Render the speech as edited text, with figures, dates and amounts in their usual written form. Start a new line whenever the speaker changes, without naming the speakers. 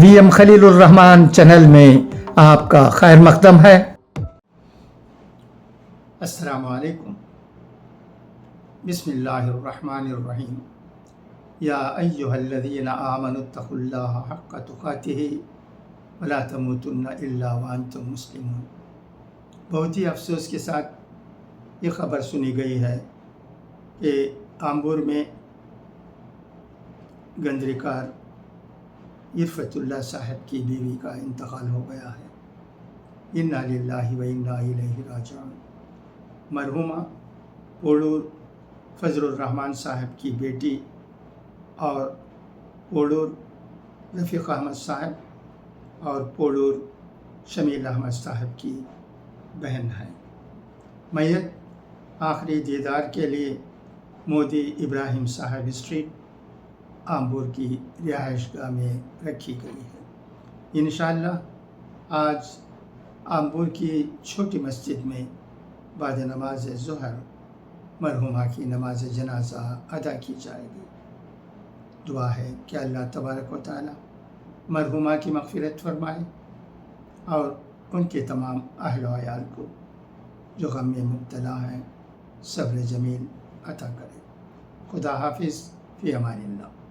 وی M خلیل الرحمان channel میں آپ کا خیر مقدم ہے۔
السلام علیکم۔ بسم اللہ الرحمن الرحیم۔ یا ایہا الذین آمنوا اتقوا اللہ حق تقاتہ ولا تموتن الا وانتم مسلمون۔ بہت ہی افسوس کے ساتھ یہ خبر سنی گئی ہے کہ آمبور میں گندریکار عرفت اللہ صاحب کی بیوی کا انتقال ہو گیا ہے۔ انا للہ و انا الیہ راجعون۔ مرحومہ پوڑور فضل الرحمان صاحب کی بیٹی اور پوڑور رفیق احمد صاحب اور پوڑور شمیل احمد صاحب کی بہن ہے۔ میت آخری دیدار کے لیے مودی ابراہیم صاحب اسٹریٹ آمبور کی رہائش گاہ میں رکھی گئی ہے۔ انشاءاللہ آج آمبور کی چھوٹی مسجد میں بعد نماز ظہر مرحومہ کی نماز جنازہ ادا کی جائے گی۔ دعا ہے کہ اللہ تبارک و تعالی مرحومہ کی مغفرت فرمائے اور ان کے تمام اہل و عیال کو جو غم میں مبتلا ہیں صبر جمیل عطا کرے۔ خدا حافظ، فی امان اللہ۔